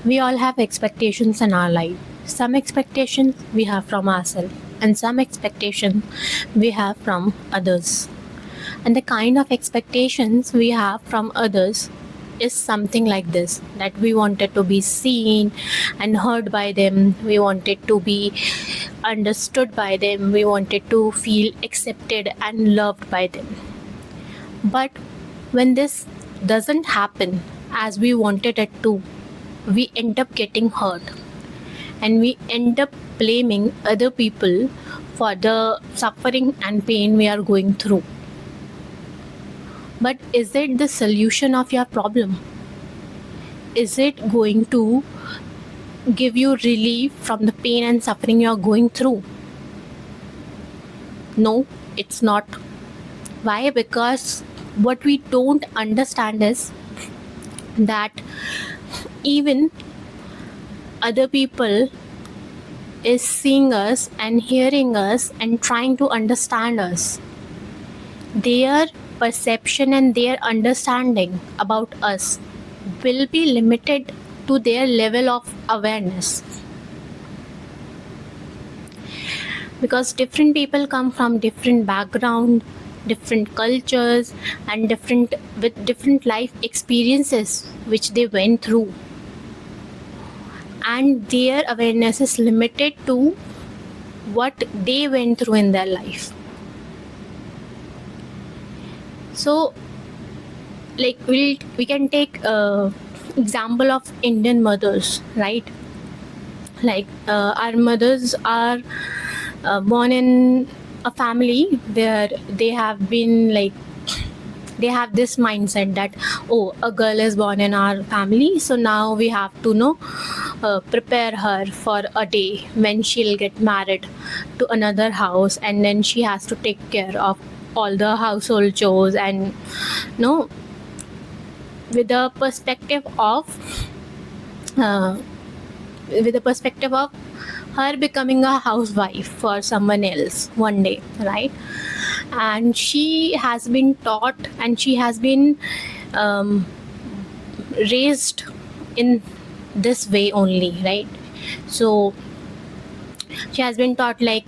We all have expectations in our life. Some expectations we have from ourselves, and some expectations we have from others. And the kind of expectations we have from others is something like this, that we wanted to be seen and heard by them, we wanted to be understood by them, we wanted to feel accepted and loved by them. But when this doesn't happen as we wanted it to, we end up getting hurt, and we end up blaming other people for the suffering and pain we are going through. But is it the solution of your problem? Is it going to give you relief from the pain and suffering you are going through? No, it's not. Why? Because what we don't understand is that even other people is seeing us and hearing us and trying to understand us. Their perception and their understanding about us will be limited to their level of awareness, because different people come from different background, different cultures, and different life experiences which they went through, and their awareness is limited to what they went through in their life. So like we can take example of Indian mothers, right? Like our mothers are born in a family where they have been like, they have this mindset that, oh, a girl is born in our family, so now we have to prepare her for a day when she'll get married to another house, and then she has to take care of all the household chores, and with the perspective of her becoming a housewife for someone else one day, right? And she has been taught and she has been raised in this way only, right? So she has been taught like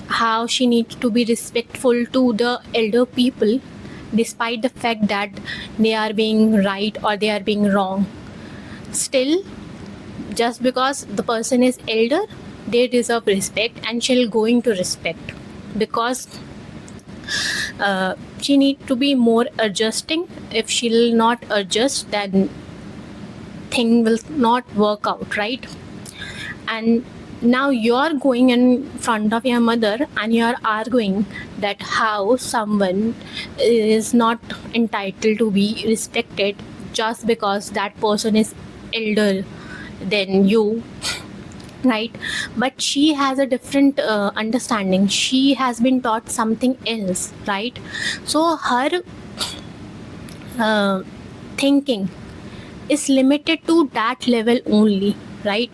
how she needs to be respectful to the elder people, despite the fact that they are being right or they are being wrong. Still, just because the person is elder, they deserve respect, and she'll going to respect, because she need to be more adjusting. If she'll not adjust, then thing will not work out, right? And now you're going in front of your mother and you're arguing that how someone is not entitled to be respected just because that person is elder than you, right? But she has a different understanding. She has been taught something else, right? So her thinking is limited to that level only, right?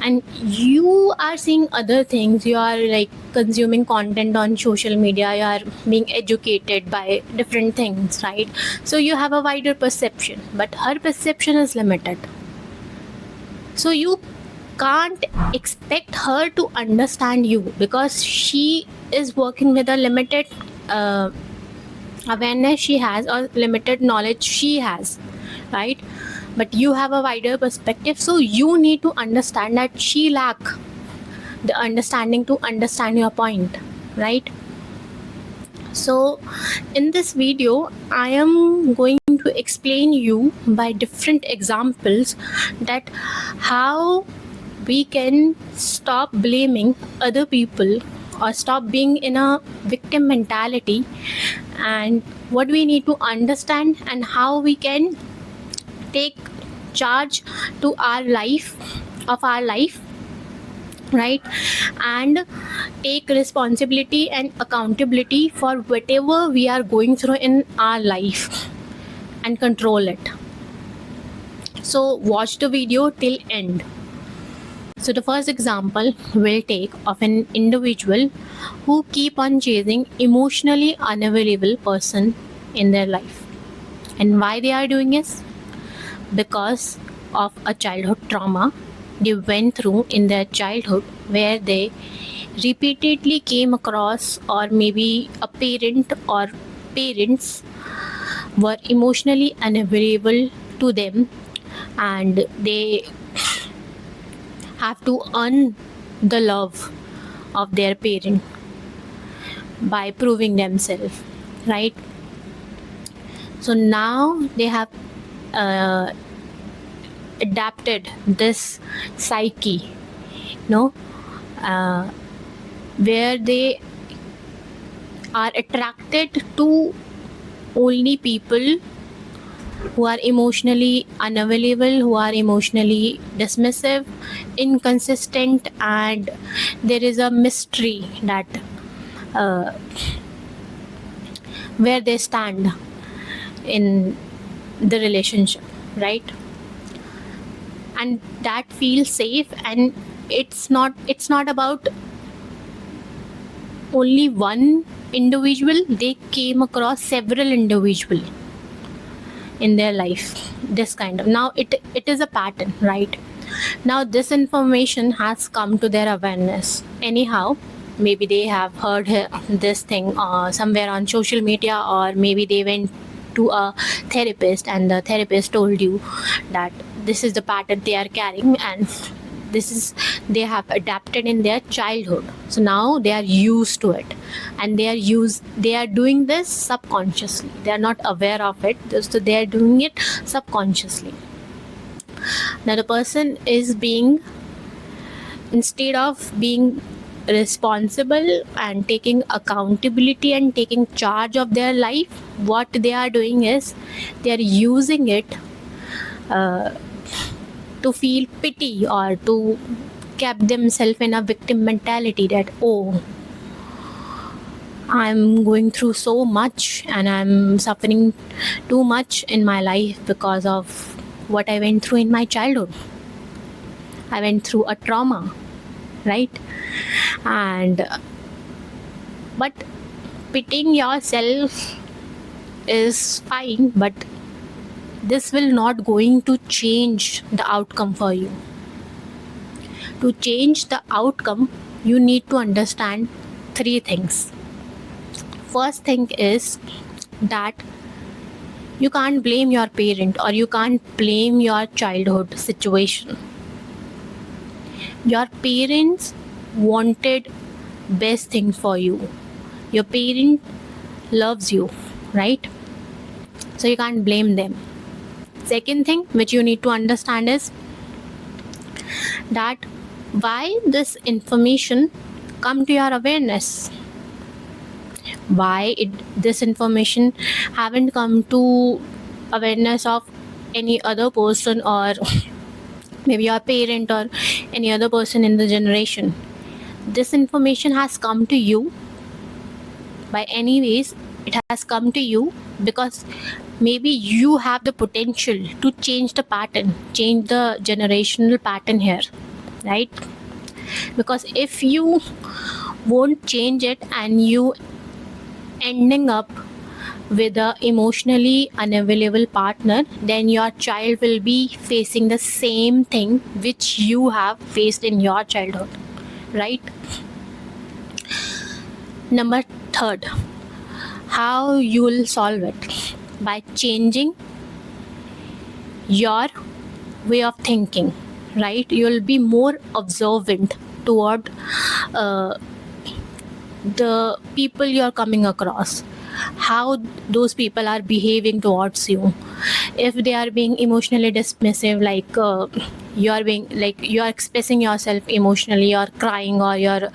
And you are seeing other things, you are like consuming content on social media, you are being educated by different things, right? So you have a wider perception, but her perception is limited. So you can't expect her to understand you, because she is working with a limited awareness she has, or limited knowledge she has, right? But you have a wider perspective, so you need to understand that she lack the understanding to understand your point, right? So in this video, I am going to explain you by different examples that how we can stop blaming other people or stop being in a victim mentality, and what we need to understand, and how we can take charge to our life, right? And take responsibility and accountability for whatever we are going through in our life and control it. So watch the video till end. So the first example we'll take of an individual who keep on chasing emotionally unavailable person in their life. And why they are doing this? Because of a childhood trauma they went through in their childhood, where they repeatedly came across, or maybe a parent or parents were emotionally unavailable to them, and they have to earn the love of their parent by proving themselves, right? So now they have uh, adapted this psyche, no, uh, where they are attracted to only people who are emotionally unavailable, who are emotionally dismissive, inconsistent, and there is a mystery that uh, where they stand in the relationship, right? And that feels safe, and it's not about only one individual. They came across several individual in their life, this kind of, now it is a pattern, right? Now this information has come to their awareness anyhow. Maybe they have heard this thing somewhere on social media, or maybe they went to a therapist and the therapist told you that this is the pattern they are carrying, and this is they have adapted in their childhood. So now they are used to it, and they are doing this subconsciously. They are not aware of it, so they are doing it subconsciously. Now the person is being, instead of being responsible and taking accountability and taking charge of their life, what they are doing is they are using it uh, to feel pity, or to keep themselves in a victim mentality that, oh, I'm going through so much and I'm suffering too much in my life because of what I went through in my childhood. I went through a trauma, right? And but pitying yourself is fine, but this will not going to change the outcome for you. To change the outcome, you need to understand three things. First thing is that you can't blame your parent, or you can't blame your childhood situation. Your parents wanted best thing for you. Your parent loves you, right? So you can't blame them. Second thing which you need to understand is that why this information come to your awareness, why this information haven't come to awareness of any other person, or maybe your parent or any other person in the generation. This information has come to you by any ways. It has come to you because maybe you have the potential to change the pattern, change the generational pattern here, right? Because if you won't change it, and you ending up with a emotionally unavailable partner, then your child will be facing the same thing which you have faced in your childhood, right? Number third, how you will solve it? By changing your way of thinking, right? You will be more observant toward uh, the people you're coming across, how those people are behaving towards you. If they are being emotionally dismissive, like you're being, like you're expressing yourself emotionally, you're crying, or you're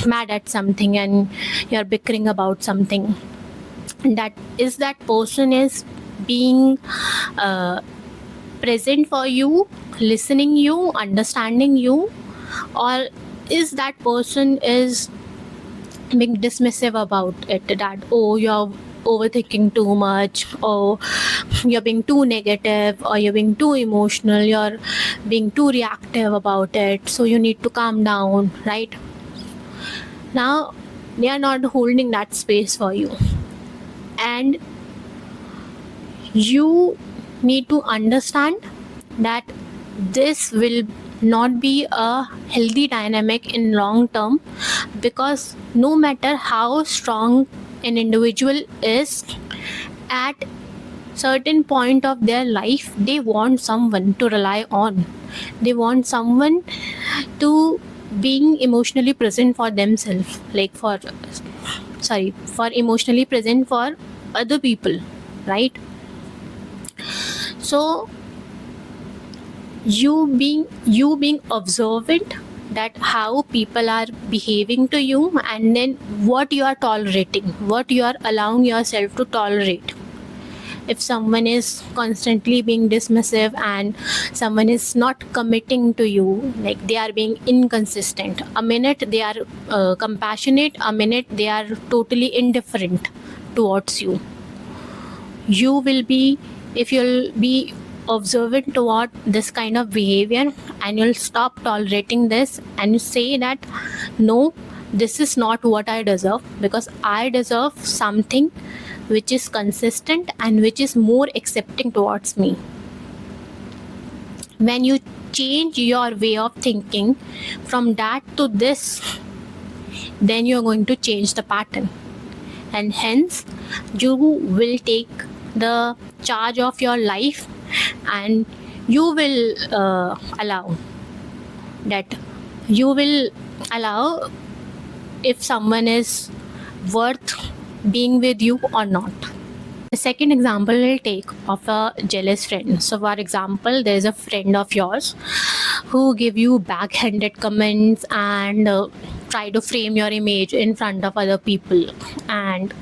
mad at something, and you're bickering about something, that person is being present for you, listening you, understanding you, or is that person is being dismissive about it, that, oh, you're overthinking too much, or you're being too negative, or you're being too emotional, you're being too reactive about it, so you need to calm down, right? Now they are not holding that space for you, and you need to understand that this will not be a healthy dynamic in long term, because no matter how strong an individual is, at certain point of their life they want someone to rely on, they want someone to being emotionally present for themselves, like for emotionally present for other people, right? So you being observant that how people are behaving to you, and then what you are tolerating, what you are allowing yourself to tolerate. If someone is constantly being dismissive and someone is not committing to you, like they are being inconsistent, a minute they are compassionate, a minute they are totally indifferent towards you, you will be, if you'll be observant toward this kind of behavior, and you'll stop tolerating this, and you say that no, this is not what I deserve, because I deserve something which is consistent and which is more accepting towards me. When you change your way of thinking from that to this, then you're going to change the pattern, and hence you will take the charge of your life, and you will allow that, you will allow if someone is worth being with you or not. The second example we'll take of a jealous friend. So for example, there's a friend of yours who give you backhanded comments and try to frame your image in front of other people, and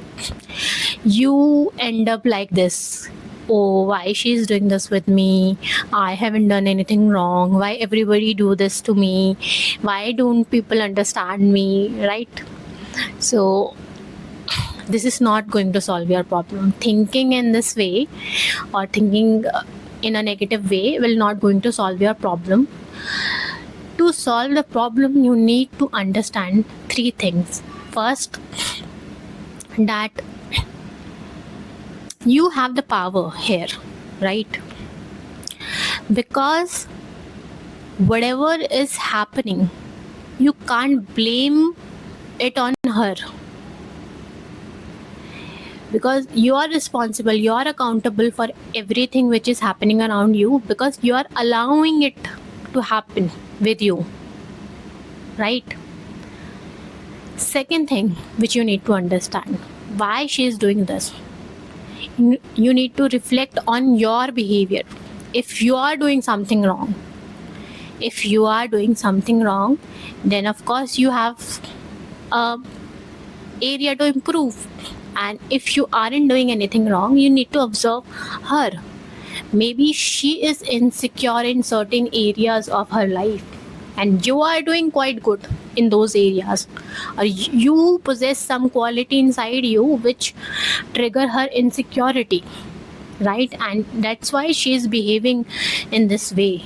you end up like this: oh, why she's doing this with me, I haven't done anything wrong, why everybody do this to me, why don't people understand me, right? So this is not going to solve your problem. Thinking in this way, or thinking in a negative way, will not going to solve your problem. To solve the problem, you need to understand three things. First, that you have the power here, right? Because whatever is happening, you can't blame it on her, because you are responsible, you are accountable for everything which is happening around you, because you are allowing it to happen with you, right? Second thing which you need to understand, why she is doing this. You need to reflect on your behavior. If you are doing something wrong, then of course you have a area to improve. And if you aren't doing anything wrong, you need to observe her. Maybe she is insecure in certain areas of her life, and you are doing quite good in those areas, or you possess some quality inside you which trigger her insecurity, right? And that's why she is behaving in this way.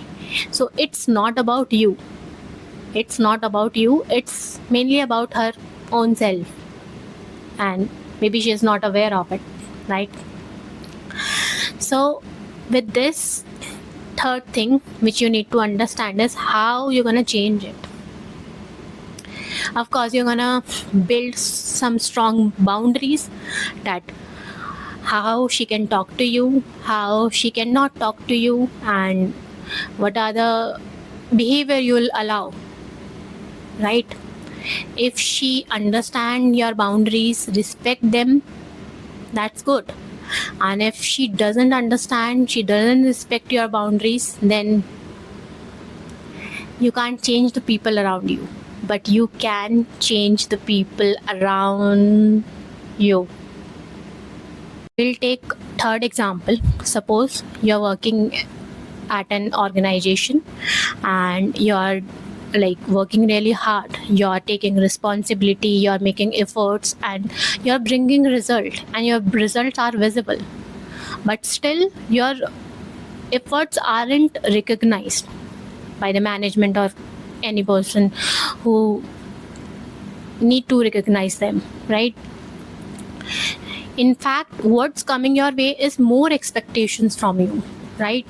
So it's not about you, it's mainly about her own self, and maybe she is not aware of it, right? So with this, third thing which you need to understand is how you're going to change it. Of course, you're going to build some strong boundaries, that how she can talk to you, how she cannot talk to you, and what are the behavior you will allow, right? If she understand your boundaries, respect them, that's good. And if she doesn't understand, she doesn't respect your boundaries, then you can't change the people around you, but you can change the people around you. We'll take third example. Suppose you're working at an organization and you're like working really hard, you're taking responsibility, you're making efforts, and you're bringing result, and your results are visible, but still your efforts aren't recognized by the management or any person who need to recognize them, right? In fact, what's coming your way is more expectations from you. right?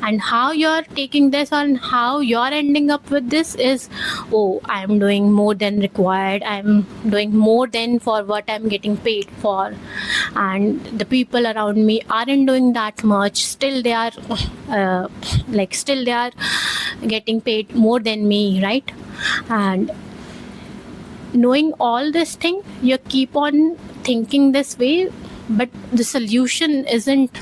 And how you're taking this and how you're ending up with this is, oh, I'm doing more than required, I'm doing more than for what I'm getting paid for, and the people around me aren't doing that much, still they are still they are getting paid more than me, right? And knowing all this thing, you keep on thinking this way, but the solution isn't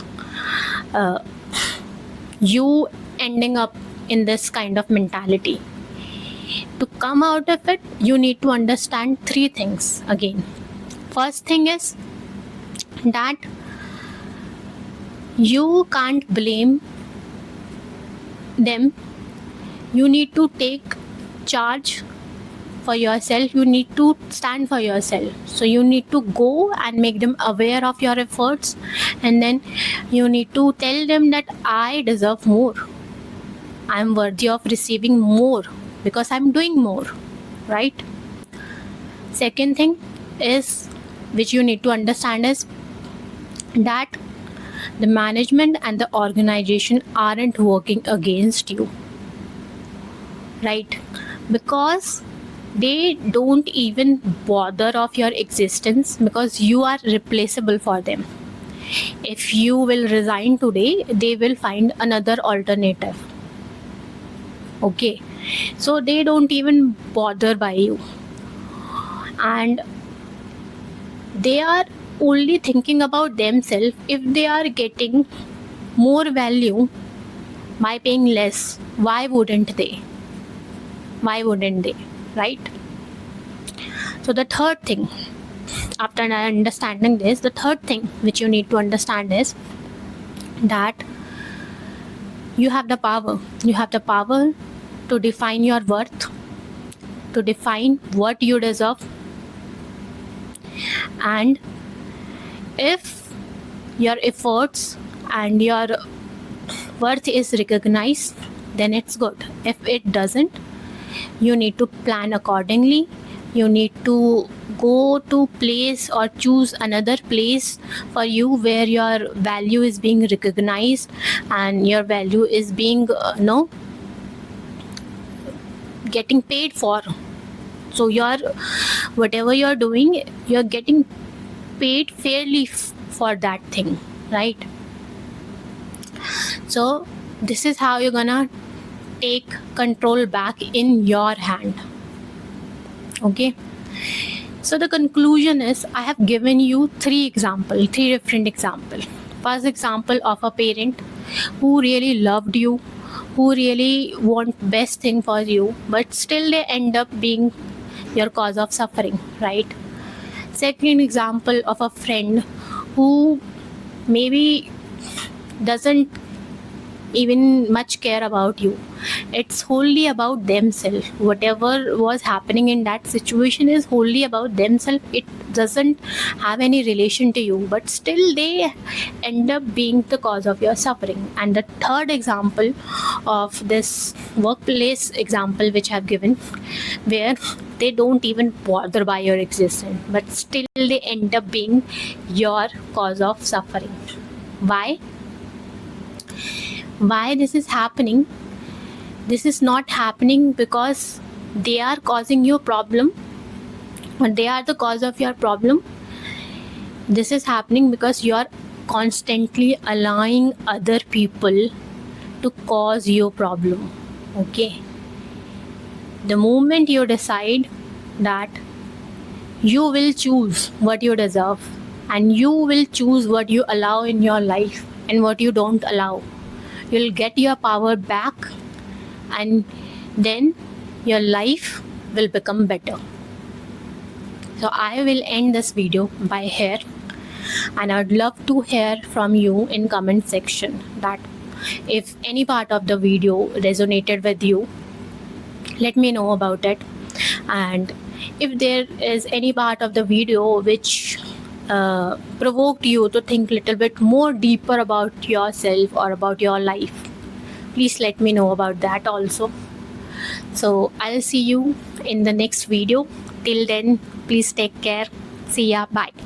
you ending up in this kind of mentality. To come out of it, you need to understand three things again. First thing is that you can't blame them. You need to take charge for yourself. You need to stand for yourself. So you need to go and make them aware of your efforts, and then you need to tell them that I deserve more. I'm worthy of receiving more because I'm doing more, right? Second thing is, which you need to understand, is that the management and the organization aren't working against you, right? Because they don't even bother of your existence, because you are replaceable for them. If you will resign today, they will find another alternative. Okay, so they don't even bother by you, and they are only thinking about themselves. If they are getting more value by paying less, why wouldn't they? Why wouldn't they, right? So the third thing, after understanding this, the third thing which you need to understand is that you have the power. You have the power to define your worth, to define what you deserve. And if your efforts and your worth is recognized, then it's good. If it doesn't, you need to plan accordingly. You need to go to place or choose another place for you where your value is being recognized and your value is being getting paid for. So your whatever you're doing, you're getting paid fairly for that thing, right? So this is how you're gonna take control back in your hand. Okay, so the conclusion is, I have given you three different examples. First example of a parent who really loved you, who really want best thing for you, but still they end up being your cause of suffering, right? Second example of a friend who maybe doesn't even much care about you. It's wholly about themselves. Whatever was happening in that situation is wholly about themselves. It doesn't have any relation to you, but still they end up being the cause of your suffering. And the third example of this workplace example which I've given, where they don't even bother by your existence, but still they end up being your cause of suffering. Why this is happening? This is not happening because they are causing you a problem or they are the cause of your problem. This is happening because you are constantly allowing other people to cause your problem. Okay, the moment you decide that you will choose what you deserve and you will choose what you allow in your life and what you don't allow, you'll get your power back, and then your life will become better. So I will end this video by here, and I'd love to hear from you in comment section that if any part of the video resonated with you, let me know about it. And if there is any part of the video which provoked you to think a little bit more deeper about yourself or about your life, please let me know about that also. So I'll see you in the next video. Till then, please take care. See ya. Bye.